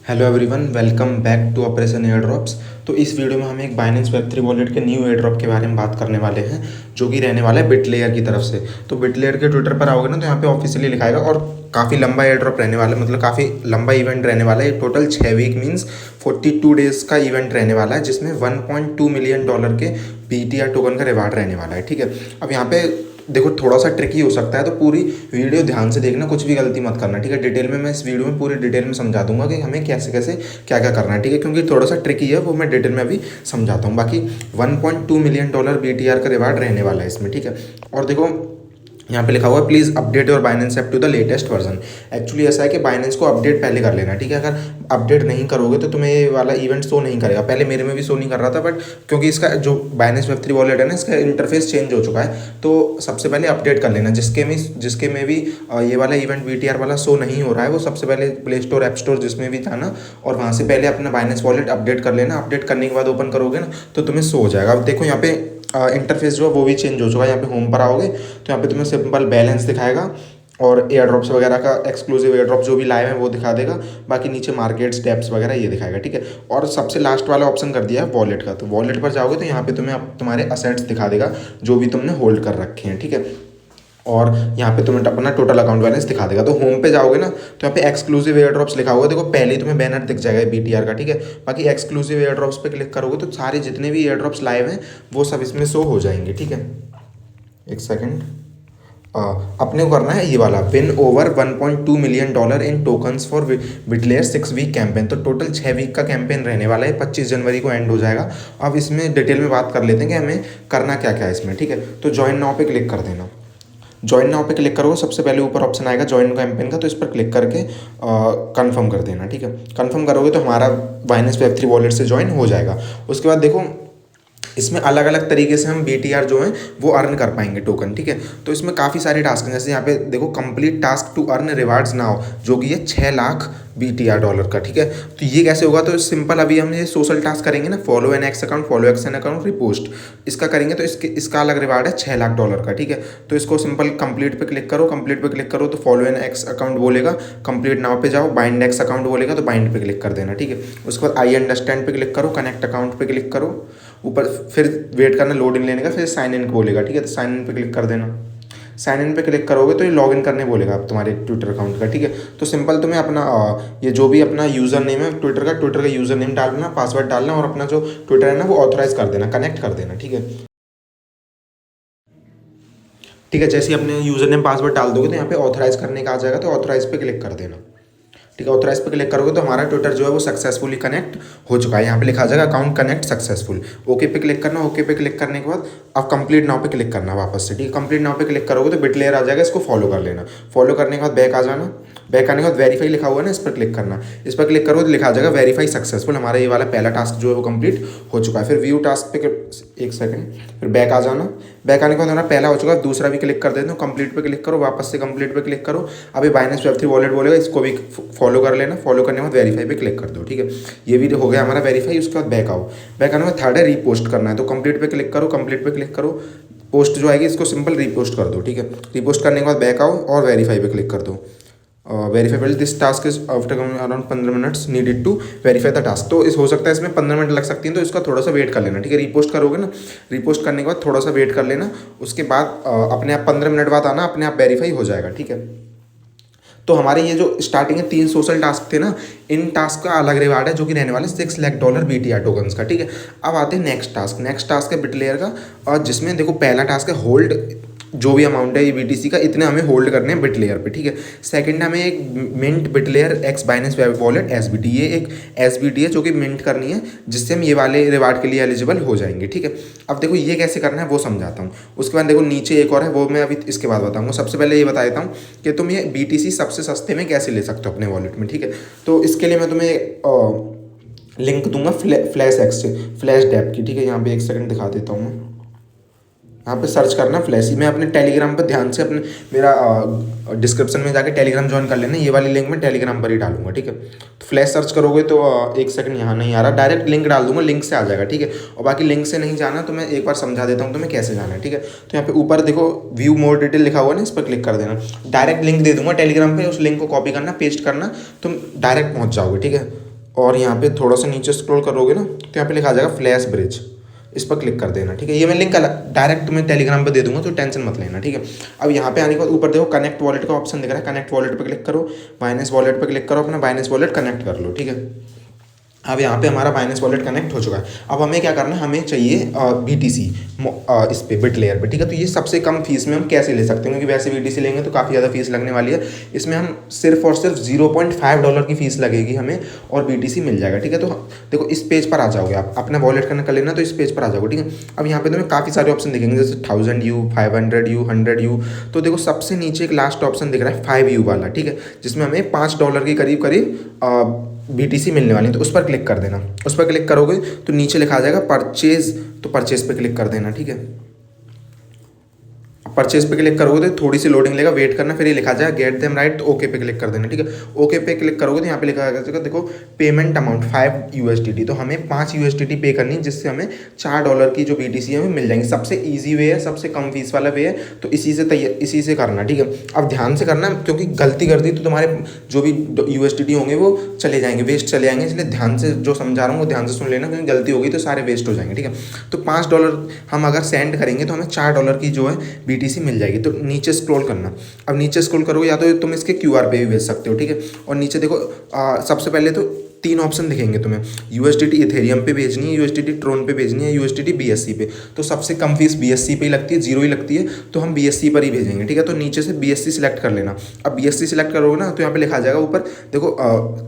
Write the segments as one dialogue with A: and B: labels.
A: Hello everyone, welcome back to operation air drops. तो इस video में हम एक बाइनेंस वेब3 वॉलेट के न्यू एयर ड्रॉप के बारे में बात करने वाले हैं, जो कि रहने वाला है बिटलेयर की तरफ से। तो बिटलेयर के ट्विटर पर आओगे ना, तो यहाँ पे ऑफिशियली लिखाएगा और काफ़ी लंबा एयर ड्रॉप रहने वाला है, मतलब काफ़ी लंबा इवेंट रहने वाला है। टोटल 6 वीक मीन्स 42 डेज़ का इवेंट रहने वाला है, जिसमें $1.2 मिलियन के BTR टोकन का रिवार्ड रहने वाला है। ठीक है, अब यहाँ पे देखो थोड़ा सा ट्रिकी हो सकता है, तो पूरी वीडियो ध्यान से देखना, कुछ भी गलती मत करना। ठीक है, डिटेल में मैं इस वीडियो में पूरी डिटेल में समझा दूंगा कि हमें कैसे कैसे क्या क्या करना है। ठीक है, क्योंकि थोड़ा सा ट्रिकी है, वो मैं डिटेल में अभी समझाता हूँ। बाकी $1.2 मिलियन BTR का रिवार्ड रहने वाला है इसमें। ठीक है, और देखो यहाँ पे लिखा हुआ है please update your Binance app to the latest version. Actually ऐसा है कि बाइनेंस को अपडेट पहले कर लेना। ठीक है, अगर अपडेट नहीं करोगे तो तुम्हें ये वाला इवेंट शो नहीं करेगा। पहले मेरे में भी शो नहीं कर रहा था, बट क्योंकि इसका जो बाइनेंस वेब3 वॉलेट है ना, इसका इंटरफेस चेंज हो चुका है। तो सबसे पहले अपडेट कर लेना। जिसके में भी ये वाला इवेंट BTR वाला शो नहीं हो रहा है, वो सबसे पहले प्ले स्टोर ऐप स्टोर जिसमें भी जाना और वहाँ से पहले अपना बाइनेंस वॉलेट अपडेट कर लेना। अपडेट करने के बाद ओपन करोगे ना, तो तुम्हें शो हो जाएगा। अब देखो यहाँ पे इंटरफेस जो है वो भी चेंज हो चुका है। यहाँ पे होम पर आओगे तो यहाँ पे तुम्हें सिंपल बैलेंस दिखाएगा और एयर ड्रॉप्स वगैरह का एक्सक्लूसिव एयर ड्रॉप जो भी लाइव है वो दिखा देगा। बाकी नीचे मार्केट स्टेप्स वगैरह ये दिखाएगा। ठीक है, और सबसे लास्ट वाला ऑप्शन कर दिया है वॉलेट का। तो वॉलेट पर जाओगे तो यहाँ पे तुम्हें तुम्हारे असेट्स दिखा देगा जो भी तुमने होल्ड कर रखे हैं। ठीक है, और यहाँ पे तुम्हें अपना टोटल अकाउंट बैलेंस दिखा देगा। तो होम पे जाओगे ना, तो यहाँ पे एक्सक्लूसिव एयर ड्रॉप्स लिखा हुआ है। देखो पहले ही तुम्हें बैनर दिख जाएगा BTR का। ठीक है, बाकी एक्सक्लूसिव एयर ड्रॉप्स पे क्लिक करोगे तो सारे जितने भी एयर ड्रॉप्स लाइव हैं वो सब इसमें शो हो जाएंगे। ठीक है, एक सेकेंड। अपने को करना है ये वाला win over $1.2 million in tokens for Bitlayer 6 week campaign. तो टोटल 6 वीक का कैंपेन रहने वाला है, 25 जनवरी को एंड हो जाएगा। अब इसमें डिटेल में बात कर लेते हैं कि हमें करना क्या क्या है इसमें। ठीक है, तो ज्वाइन नाउ पे क्लिक कर देना। ज्वाइन नाउ पे क्लिक करोगे, सबसे पहले ऊपर ऑप्शन आएगा ज्वाइन कैंपेन का, तो इस पर क्लिक करके कंफर्म कर देना। ठीक है, कंफर्म करोगे तो हमारा बाइनेंस वेब3 वॉलेट से ज्वाइन हो जाएगा। उसके बाद देखो इसमें अलग अलग तरीके से हम BTR जो है वो अर्न कर पाएंगे टोकन। ठीक है, तो इसमें काफ़ी सारे टास्क हैं, जैसे यहाँ पे देखो complete task to earn rewards now, जो कि है 6 लाख BTR डॉलर का। ठीक है, तो ये कैसे होगा? तो सिंपल अभी हम ये सोशल टास्क करेंगे ना, follow an X account, follow X an account, repost, इसका करेंगे तो इसका अलग रिवार्ड है 6 लाख डॉलर का। ठीक है, तो इसको सिंपल कंप्लीट पे क्लिक करो। कंप्लीट पे क्लिक करो तो फॉलो एन एक्स अकाउंट बोलेगा, कंप्लीट नाउ पे जाओ, बाइंड एक्स अकाउंट बोलेगा तो बाइंड पे क्लिक कर देना। ठीक है, उसके बाद आई अंडरस्टैंड पे क्लिक करो, कनेक्ट अकाउंट पे क्लिक करो, ऊपर फिर वेट करना लोडिंग लेने का, फिर साइन इन बोलेगा। ठीक है, तो साइन इन पे क्लिक कर देना। साइन इन पे क्लिक करोगे तो ये लॉग इन करने बोलेगा आप तुम्हारे ट्विटर अकाउंट का। ठीक है, तो सिंपल तुम्हें अपना ये जो भी अपना यूज़र नेम है ट्विटर का यूज़र नेम डालना, पासवर्ड डालना और अपना जो ट्विटर है ना वो ऑथराइज कर देना, कनेक्ट कर देना। ठीक है, ठीक है, जैसे ही अपने यूज़र नेम पासवर्ड डाल दोगे तो यहाँ पे ऑथराइज करने का आ जाएगा, तो ऑथराइज पे क्लिक कर देना। ठीक है, ऑथराइज पे क्लिक करोगे तो हमारा ट्विटर जो है वो सक्सेसफुली कनेक्ट हो चुका है। यहाँ पे लिखा जाएगा अकाउंट कनेक्ट सक्सेसफुल। ओके पे क्लिक करना। ओके पे क्लिक करने के बाद अब कंप्लीट नाउ पे क्लिक करना वापस से। ठीक है, कंप्लीट नाउ पे क्लिक करोगे तो बिटलेयर आ जाएगा, इसको फॉलो कर लेना। फॉलो करने के बाद बैक आ जाना। बैक आने के बाद वेरीफाई लिखा हुआ है ना, इस पर क्लिक करना। इस पर क्लिक करो तो लिखा जाएगा वेरीफाई सक्सेसफुल। हमारा ये वाला पहला टास्क जो है वो कंप्लीट हो चुका है। फिर व्यू टास्क पे एक सेकंड, फिर बैक आ जाना। बैक आने के बाद हमारा पहला हो चुका है, दूसरा भी क्लिक कर देते हो, कंप्लीट पे क्लिक करो, वापस से कंप्लीट पे क्लिक करो। अभी बाइनेंस वेब3 वॉलेट बोलेगा, इसको भी फॉलो कर लेना। फॉलो करने के बाद वेरीफाई पे क्लिक कर दो। ठीक है, ये भी हो गया हमारा वेरीफाई। उसके बाद बैक आओ। बैक आने में थर्ड है रीपोस्ट करना है, तो कंप्लीट पे क्लिक करो, कंप्लीट पे क्लिक करो, पोस्ट जो आएगी इसको सिंपल रीपोस्ट कर दो। ठीक है, रीपोस्ट करने के बाद बैक आओ और वेरीफाई पे क्लिक कर दो। Verify this task is after around 15 minutes needed to verify the task. तो इस हो सकता है इसमें 15 मिनट लग सकती हैं, तो इसका थोड़ा सा वेट कर लेना। ठीक है, रीपोस्ट करोगे ना, रीपोस्ट करने के बाद थोड़ा सा वेट कर लेना। उसके बाद अपने आप 15 मिनट बाद आना, अपने आप वेरीफाई हो जाएगा। ठीक है, तो हमारे ये जो स्टार्टिंग में 3 सोशल टास्क थे ना, इन टास्क का अलग रिवार्ड है जो कि रहने वाले $6 लाख BTR टोकन्स का। ठीक है, अब आते हैं नेक्स्ट टास्क। नेक्स्ट टास्क है बिटलेयर का, और जिसमें देखो पहला टास्क है होल्ड जो भी अमाउंट है ये BTC का, इतने हमें होल्ड करने हैं बिटलेयर पे। ठीक है, सेकंड हमें एक mint Bitlayer X Binance wallet SBT, ये एक SBT है जो कि मिंट करनी है, जिससे हम ये वाले रिवार्ड के लिए एलिजिबल हो जाएंगे। ठीक है, अब देखो ये कैसे करना है वो समझाता हूँ। उसके बाद देखो नीचे एक और है, वो मैं अभी इसके बाद बताऊँगा। सबसे पहले ये बता देता हूँ कि तुम ये BTC सबसे सस्ते में कैसे ले सकते हो अपने वॉलेट में। ठीक है, तो इसके लिए मैं तुम्हें लिंक दूंगा फ्लैश एक्स से, फ्लैश डैप की। ठीक है, यहाँ पे एक सेकंड दिखा देता हूँ मैं। यहाँ पे सर्च करना फ्लैश ही। मैं अपने टेलीग्राम पर ध्यान से अपने मेरा डिस्क्रिप्शन में जाके टेलीग्राम ज्वाइन कर लेना, ये वाली लिंक मैं टेलीग्राम पर ही डालूंगा। ठीक है, तो फ्लैश सर्च करोगे तो एक सेकंड, यहाँ नहीं आ रहा, डायरेक्ट लिंक डाल दूंगा, लिंक से आ जाएगा। ठीक है, और बाकी लिंक से नहीं जाना तो मैं एक बार समझा देता हूँ तुम्हें कैसे जाना है। ठीक है, तो यहाँ पे ऊपर देखो व्यू मोर डिटेल लिखा हुआ है ना, इस पर क्लिक कर देना। डायरेक्ट लिंक दे दूंगा टेलीग्राम पे, उस लिंक को कॉपी करना, पेस्ट करना, तुम डायरेक्ट पहुँच जाओगे। ठीक है, और यहाँ पे थोड़ा सा नीचे स्क्रॉल करोगे ना तो यहाँ पे लिखा आ जाएगा फ्लैश ब्रिज, इस पर क्लिक कर देना। ठीक है, ये मैं लिंक डायरेक्ट तुम्हें टेलीग्राम पे दे दूंगा, तो टेंशन मत लेना। ठीक है, अब यहाँ पे आने के बाद ऊपर देखो कनेक्ट वॉलेट का ऑप्शन दिख रहा है, कनेक्ट वॉलेट पे क्लिक करो, बाइनेंस वॉलेट पे क्लिक करो, अपना बाइनेंस वॉलेट कनेक्ट कर लो। ठीक है, अब यहाँ पे हमारा बाइनेंस वॉलेट कनेक्ट हो चुका है। अब हमें क्या करना है, हमें चाहिए BTC इस पे बिट लेयर पे। ठीक है, तो ये सबसे कम फीस में हम कैसे ले सकते हैं, क्योंकि वैसे BTC लेंगे तो काफ़ी ज़्यादा फीस लगने वाली है। इसमें हम सिर्फ और सिर्फ $0.5 की फ़ीस लगेगी हमें और BTC मिल जाएगा। ठीक है, तो देखो इस पेज पर आ जाओगे आप, अपना वॉलेट कनेक्ट कर लेना, तो इस पेज पर आ जाओगे। ठीक है, अब यहाँ पे तुम्हें काफ़ी सारे ऑप्शन दिखेंगे, जैसे 1000U, 500U, 100U। तो देखो सबसे नीचे एक लास्ट ऑप्शन दिख रहा है 5U वाला। ठीक है, जिसमें हमें $5 के करीब करीब BTC मिलने वाली है, तो उस पर क्लिक कर देना। उस पर क्लिक करोगे तो नीचे लिखा आ जाएगा परचेज, तो परचेज पे क्लिक कर देना। ठीक है, परचेज पे क्लिक करोगे तो थोड़ी सी लोडिंग लेगा, वेट करना, फिर ये लिखा जाएगा गेट देम राइट, तो ओके पे क्लिक कर देना। ठीक है, ओके पे क्लिक करोगे तो यहाँ पे लिखा जाएगा देखो पेमेंट अमाउंट 5 USDT, तो हमें 5 USDT पे करनी है, जिससे हमें $4 की जो BTC है हमें मिल जाएंगी। सबसे ईजी वे है, सबसे कम फीस वाला वे है, तो इसी से करना। ठीक है, अब ध्यान से करना, क्योंकि गलती कर दी तो तुम्हारे जो भी USDT होंगे वो चले जाएंगे, वेस्ट चले जाएंगे, इसलिए ध्यान से जो समझा रहा हूँ वो ध्यान से सुन लेना, क्योंकि गलती होगी तो सारे वेस्ट हो जाएंगे। ठीक है, तो $5 हम अगर सेंड करेंगे तो हमें $4 की जो है BTC मिल जाएगी। तो नीचे स्क्रॉल करना, अब नीचे स्क्रॉल करोगे या तो तुम इसके QR पे भी भेज सकते हो। ठीक है, और नीचे देखो सबसे पहले तो 3 ऑप्शन दिखेंगे तुम्हें, USDT इथेरियम पे भेजनी है, USDT ट्रोन पे भेजनी है, USDT BSC पे। तो सबसे कम फीस BSC पे ही लगती है, 0 ही लगती है, तो हम BSC पर ही भेजेंगे। ठीक है, तो नीचे से BSC सिलेक्ट कर लेना। अब BSC सिलेक्ट करोगे ना तो यहाँ पे लिखा जाएगा ऊपर देखो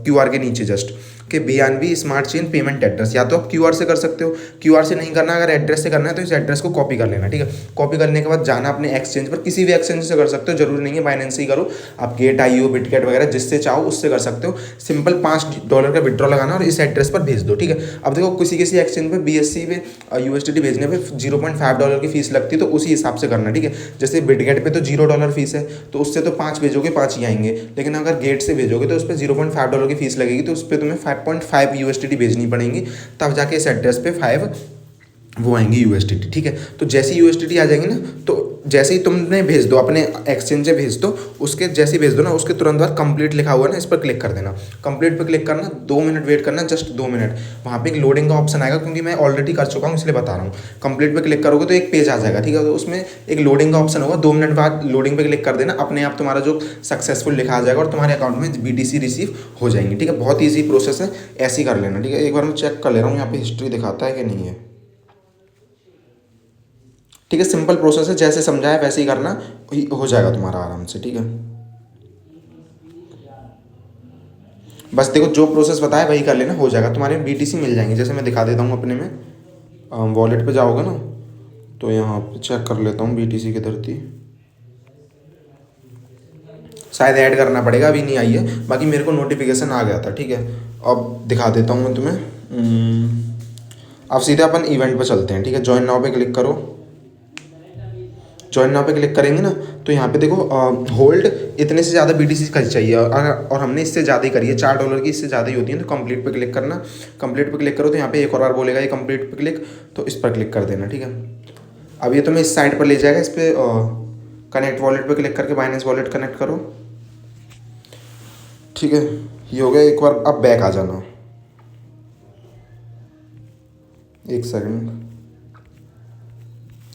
A: QR के नीचे जस्ट कि BNB smart chain payment address, या तो आप QR से कर सकते हो, QR से नहीं करना, अगर एड्रेस से करना है तो इस एड्रेस को कॉपी कर लेना। ठीक है, कॉपी करने के बाद जाना अपने एक्सचेंज पर, किसी भी एक्सचेंज से कर सकते हो, जरूरी नहीं है बाइनेंस से ही करो, आप Gate.io, बिटगेट वगैरह जिससे चाहो उससे कर सकते हो। सिंपल $5 का विड्रॉ लगाना और इस एड्रेस पर भेज दो। ठीक है, अब देखो किसी एक्सचेंज पे BSC पे USDT भेजने पे $0.5 की फीस लगती है, तो उसी हिसाब से करना। ठीक है, जैसे बिटगेट पे तो $0 फीस है, तो उससे तो 5 भेजोगे 5 ही आएंगे, लेकिन अगर गेट से भेजोगे तो उस पर $0.5 की फीस लगेगी, तो उस पर तुम्हें 5.5 USDT भेजनी पड़ेंगी, तब जाके इस एड्रेस पे 5 वो आएंगी USDT। ठीक है, तो जैसे ही USDT आ जाएंगी ना, तो जैसे ही तुमने भेज दो अपने एक्सचेंज से भेज दो, उसके जैसे ही भेज दो ना, उसके तुरंत बाद कंप्लीट लिखा हुआ है ना, इस पर क्लिक कर देना। कंप्लीट पे क्लिक करना, 2 मिनट वेट करना, जस्ट 2 मिनट। वहाँ पे एक लोडिंग का ऑप्शन आएगा, क्योंकि मैं ऑलरेडी कर चुका हूँ इसलिए बता रहा हूँ। कंप्लीट पे क्लिक करोगे तो एक पेज आ जाएगा। ठीक है, तो उसमें एक लोडिंग का ऑप्शन होगा, 2 मिनट बाद लोडिंग पे क्लिक कर देना, अपने आप तुम्हारा जो सक्सेसफुल लिखा आ जाएगा और तुम्हारे अकाउंट में BTC रिसीव हो जाएंगी। ठीक है, बहुत ईजी प्रोसेस है, ऐसे ही कर लेना। ठीक है, एक बार मैं चेक कर ले रहा हूँ यहाँ पे हिस्ट्री दिखाता है कि नहीं है। ठीक है, सिंपल प्रोसेस है, जैसे समझाया वैसे ही करना, हो जाएगा तुम्हारा आराम से। ठीक है, बस देखो जो प्रोसेस बताया वही कर लेना, हो जाएगा, तुम्हारे BTC मिल जाएंगे। जैसे मैं दिखा देता हूँ अपने में, वॉलेट पे जाओगे ना तो यहाँ पे चेक कर लेता हूँ BTC की धरती, शायद ऐड करना पड़ेगा, अभी नहीं आई है, बाकी मेरे को नोटिफिकेशन आ गया था। ठीक है, अब दिखा देता हूँ मैं तुम्हें। अब सीधे अपन इवेंट पर चलते हैं। ठीक है, ज्वाइन नाउ पे क्लिक करो। ज्वाइन नाउ पे क्लिक करेंगे ना तो यहाँ पे देखो होल्ड इतने से ज़्यादा BTC का चाहिए, और हमने इससे ज़्यादा ही करी है, $4 की इससे ज़्यादा ही होती है, तो कंप्लीट पे क्लिक करना। कंप्लीट पे क्लिक करो तो यहाँ पे एक और बार बोलेगा ये कंप्लीट पे क्लिक, तो इस पर क्लिक कर देना। ठीक है, अब ये तुम्हें इस साइट पर ले जाएगा, इस पर कनेक्ट वॉलेट पे क्लिक करके बाइनेंस वॉलेट कनेक्ट करो। ठीक है, ये हो गया, एक बार अब बैक आ जाना, एक सेकंड,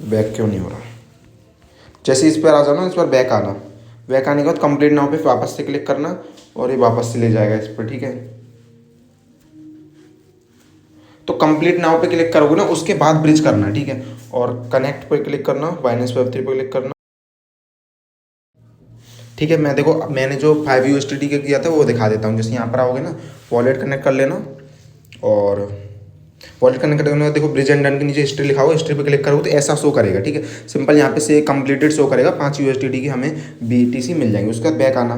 A: बैक क्यों नहीं हो रहा। जैसे इस पर आ जाना, इस पर बैक आना, बैक आने के बाद कंप्लीट नाउ पे वापस से क्लिक करना और ये वापस से ले जाएगा इस पर। ठीक है, तो कंप्लीट नाउ पे क्लिक करोगे ना, उसके बाद ब्रिज करना। ठीक है, और कनेक्ट पे क्लिक करना, बाइनेंस Web3 पे क्लिक करना। ठीक है, मैं देखो मैंने जो 5 USDT के किया था वो दिखा देता हूँ। जैसे यहाँ पर आओगे ना, वॉलेट कनेक्ट कर लेना, और वॉलेट कनेक्ट करने के बाद देखो ब्रिज एंड डन के नीचे हिस्ट्री लिखा हुआ, हिस्ट्री पे क्लिक करोगे तो ऐसा शो करेगा। ठीक है, सिंपल यहाँ पे से कंप्लीटेड शो करेगा, 5 USDT की हमें BTC मिल जाएंगे। उसके बाद बैक आना,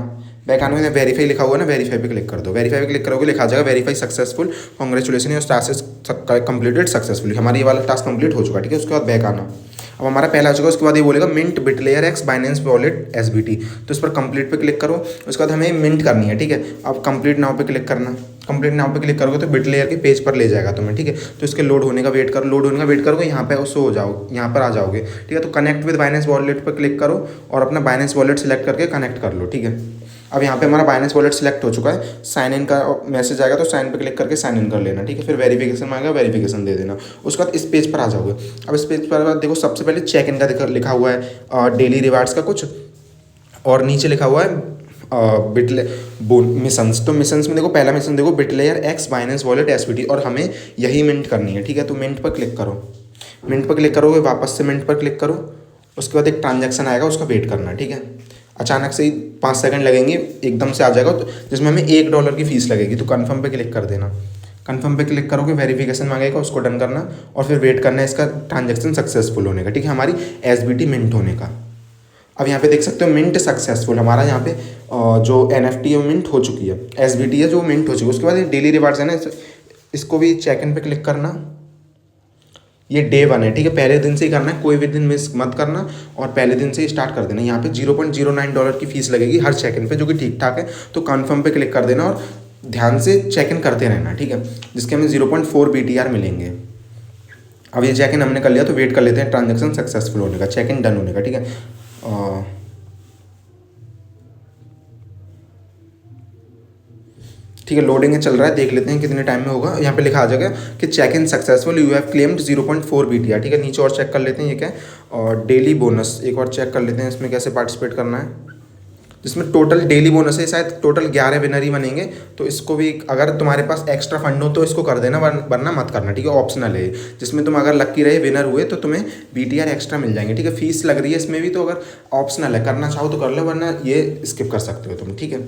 A: बैक आने में वेरीफाई लिखा हुआ है ना, वेरीफाई पे क्लिक कर दो। वेरीफाई पे क्लिक करोगे लिखा जाएगा verify successful, congratulation your task completed successfully, हमारी ये वाला टास्क कंप्लीट हो चुका। ठीक है, उसके बाद बैक आना, अब हमारा पहला आ चुका है। उसके बाद ये बोलेगा mint Bitlayer X Binance wallet SBT, तो इस पर कंप्लीट पे क्लिक करो। उसके बाद हमें मिंट करनी है। ठीक है, अब कंप्लीट नाउ पे क्लिक करना, कंप्लीट नाउ पे क्लिक करोगे तो बिटलेयर के पेज पर ले जाएगा तुम्हें। ठीक है, तो इसके लोड होने का वेट करो, लोड होने का वेट करोगे, यहाँ पे उससे हो जाओ, यहाँ पर आ जाओगे। ठीक है, तो कनेक्ट विद बाइनेंस वॉलेट पर क्लिक करो और अपना बाइनेंस वॉलेट सेलेक्ट करके कनेक्ट कर लो। ठीक है, अब यहाँ पे हमारा बाइनेंस वॉलेट सिलेक्ट हो चुका है। साइन इन का मैसेज आएगा तो साइन पे क्लिक करके साइन इन कर लेना, ठीक है। फिर वेरिफिकेशन में आएगा, वेरिफिकेशन दे देना। उसके बाद इस पेज पर आ जाओगे। अब इस पेज पर देखो सबसे पहले चेक इन का लिखा हुआ है डेली रिवार्ड्स का कुछ, और नीचे लिखा हुआ है बिटले मिशंस। तो मिशंस में देखो पहला मिशन देखो बिटलेयर एक्स बाइनेंस वॉलेट एसवीटी, और हमें यही मिंट करनी है, ठीक है। तो मिंट पर क्लिक करो, मिंट पर क्लिक करोगे, वापस से मिंट पर क्लिक करो। उसके बाद एक ट्रांजैक्शन आएगा, उसका वेट करना, ठीक है। अचानक से ही 5 सेकंड लगेंगे, एकदम से आ जाएगा, तो जिसमें हमें $1 की फीस लगेगी। तो कन्फर्म पे क्लिक कर देना। कन्फर्म पे क्लिक करोगे, वेरिफिकेशन मांगेगा, उसको डन करना और फिर वेट करना है इसका ट्रांजैक्शन सक्सेसफुल होने का, ठीक है, हमारी एसबीटी मिंट होने का। अब यहाँ पे देख सकते हो मिंट सक्सेसफुल, हमारा यहाँ पे जो NFT है मिंट हो चुकी है, SBT है जो मिंट हो चुकी है। उसके बाद ये डेली रिवार्ड्स है ना, इसको भी चेक इन पे क्लिक करना। ये डे 1 है, ठीक है, पहले दिन से ही करना है, कोई भी दिन मिस मत करना और पहले दिन से ही स्टार्ट कर देना। यहाँ पे $0.09 की फीस लगेगी हर चेक इन पे, जो कि ठीक ठाक है। तो कन्फर्म पे क्लिक कर देना और ध्यान से चेक इन करते रहना, ठीक है, जिसके हमें 0.4 BTR मिलेंगे। अब ये चेक इन हमने कर लिया, तो वेट कर लेते हैं ट्रांजेक्शन सक्सेसफुल होने का, चेक इन डन होने का, ठीक है। ठीक है, लोडिंग चल रहा है, देख लेते हैं कितने टाइम में होगा। यहाँ पे लिखा आ जाएगा कि check in successful, you have claimed 0.4 BTR, ठीक है। नीचे और चेक कर लेते हैं ये क्या है, और डेली बोनस एक और चेक कर लेते हैं, इसमें कैसे पार्टिसिपेट करना है, जिसमें टोटल डेली बोनस है, शायद टोटल 11 विनर ही बनेंगे। तो इसको भी अगर तुम्हारे पास एक्स्ट्रा फंड हो तो इसको कर देना, वरना मत करना, ठीक है, ऑप्शनल है। जिसमें तुम अगर लक्की रहे विनर हुए तो तुम्हें BTR एक्स्ट्रा मिल जाएंगे, ठीक है। फीस लग रही है इसमें भी, तो अगर ऑप्शनल है, करना चाहो तो कर लो, वरना ये स्किप कर सकते हो तुम, ठीक है।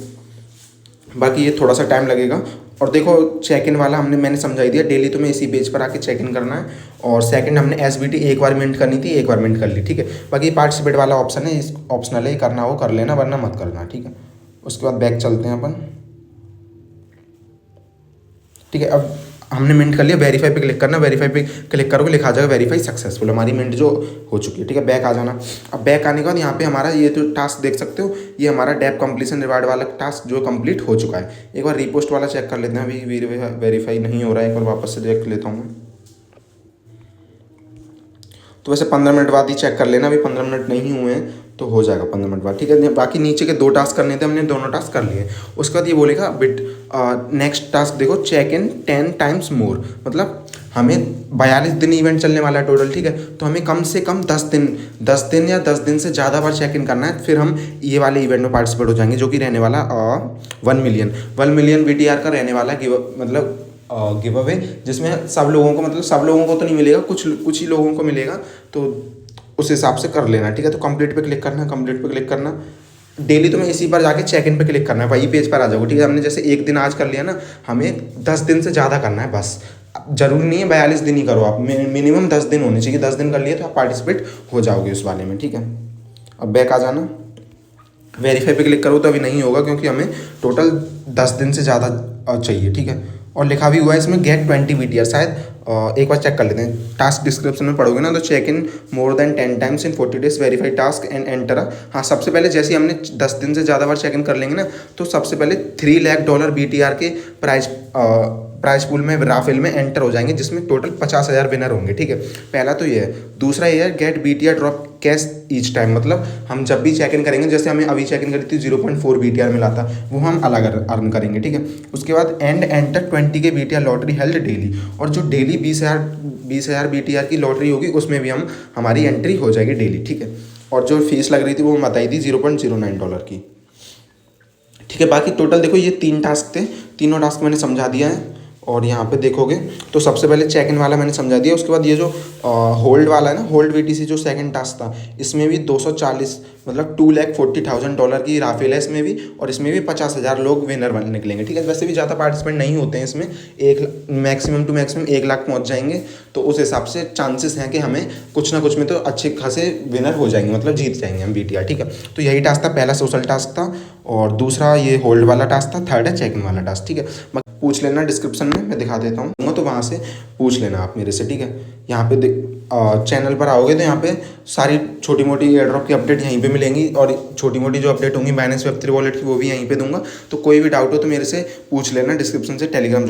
A: बाकी ये थोड़ा सा टाइम लगेगा। और देखो चेक इन वाला मैंने समझाई दिया, डेली तुम्हें इसी पेज पर आके चेक इन करना है। और सेकंड हमने SBT एक बार मिंट करनी थी, एक बार मिंट कर ली, ठीक है। बाकी पार्टिसिपेट वाला ऑप्शन है, इस ऑप्शनल है, करना हो कर लेना, वरना मत करना, ठीक है। उसके बाद बैक चलते हैं अपन, ठीक है। अब हमने मिंट कर लिया, वेरीफाई पे क्लिक करना, वेरीफाई पे क्लिक करोगे लिखा आ जाएगा वेरीफाई सक्सेसफुल, हमारी मिंट जो हो चुकी है, ठीक है। बैक आ जाना। अब बैक आने के बाद यहाँ पे हमारा ये जो टास्क देख सकते हो, ये हमारा डेप कंप्लीशन रिवार्ड वाला टास्क जो कंप्लीट हो चुका है। एक बार रिपोस्ट वाला चेक कर लेते हैं, अभी वेरीफाई नहीं हो रहा है, एक बार वापस से देख लेता हूँ मैं। तो वैसे 15 मिनट बाद ही चेक कर लेना, अभी 15 मिनट नहीं हुए हैं तो हो जाएगा 15 मिनट बाद, ठीक है। बाकी नीचे के 2 टास्क करने थे, हमने दोनों टास्क कर लिए। उसके बाद ये बोलेगा नेक्स्ट टास्क देखो, चेक इन 10 टाइम्स मोर, मतलब हमें 42 दिन इवेंट चलने वाला है टोटल, ठीक है। तो हमें कम से कम 10 दिन या 10 दिन से ज़्यादा बार चेक इन करना है, फिर हम ये वाले इवेंट में पार्टिसिपेट हो जाएंगे, जो कि रहने वाला 1 मिलियन BTR का रहने वाला मतलब गिव अवे, जिसमें सब लोगों को, मतलब सब लोगों को तो नहीं मिलेगा, कुछ ही लोगों को मिलेगा। तो उस हिसाब से कर लेना, ठीक है। तो कंप्लीट पे क्लिक करना, कंप्लीट पे क्लिक करना। डेली तुम्हें इसी पर जाके चेक इन पे क्लिक करना है, वही पेज पर आ जाओगे, ठीक है। हमने जैसे एक दिन आज कर लिया ना, हमें 10 दिन से ज़्यादा करना है, बस जरूरी नहीं है 42 दिन ही करो आप, मिनिमम 10 दिन होने चाहिए। 10 दिन कर लिए तो आप पार्टिसिपेट हो जाओगे उस वाले में, ठीक है। अब बैक आ जाना, वेरीफाई पे क्लिक करो तो अभी नहीं होगा, क्योंकि हमें टोटल 10 दिन से ज़्यादा चाहिए, ठीक है। और लिखा भी हुआ है इसमें गेट 20 BTR, शायद एक बार चेक कर लेते हैं। टास्क डिस्क्रिप्शन में पढ़ोगे ना, तो check in more than 10 times in 40 days, verify task and enter. हाँ, सबसे पहले जैसे ही हमने 10 दिन से ज़्यादा बार चेक इन कर लेंगे ना, तो सबसे पहले $3 लाख BTR के प्राइज पूल में, राफेल में एंटर हो जाएंगे, जिसमें टोटल 50,000 विनर होंगे, ठीक है। पहला तो ये है। दूसरा ये है get BTR drop cash each time, मतलब हम जब भी चेक इन करेंगे, जैसे हमें अभी चेक इन करी थी 0.4 BTR मिला था, वो हम अलग अर्न करेंगे, ठीक है। उसके बाद एंटर 20 के BTR लॉटरी हेल्ड डेली, और जो डेली 20,000 BTR की लॉटरी होगी, उसमें भी हमारी एंट्री हो जाएगी डेली, ठीक है। और जो फीस लग रही थी वो बताई थी $0.09 की, ठीक है। बाकी टोटल देखो ये 3 टास्क थे, तीनों टास्क मैंने समझा दिया है। और यहाँ पे देखोगे तो सबसे पहले चेक इन वाला मैंने समझा दिया। उसके बाद ये जो होल्ड वाला है ना, होल्ड BTC जो सेकंड टास्क था, इसमें भी 240 मतलब $240,000 की राफेल है इसमें भी, और इसमें भी 50,000 लोग विनर बन निकलेंगे, ठीक है। वैसे भी ज़्यादा पार्टिसिपेंट नहीं होते हैं इसमें, मैक्सिमम टू मैक्सिमम 1 लाख पहुँच जाएंगे। तो उस हिसाब से चांसेस हैं कि हमें कुछ ना कुछ में तो अच्छे खासे विनर हो जाएंगे, मतलब जीत जाएंगे हम BTR, ठीक है। तो यही टास्क था, पहला सोशल टास्क था, और दूसरा ये होल्ड वाला टास्क था, थर्ड है चेक इन वाला टास्क, ठीक है। पूछ लेना डिस्क्रिप्शन में, मैं दिखा देता हूँ, तो वहाँ से पूछ लेना आप मेरे से, ठीक है। यहाँ पे चैनल पर आओगे तो यहाँ पे सारी छोटी मोटी एयर ड्रॉप की अपडेट यहीं पे मिलेंगी, और छोटी मोटी जो अपडेट होंगी बाइनेंस Web3 वॉलेट की, वो भी यहीं पे दूंगा। तो कोई भी डाउट हो तो मेरे से पूछ लेना डिस्क्रिप्शन से, टेलीग्राम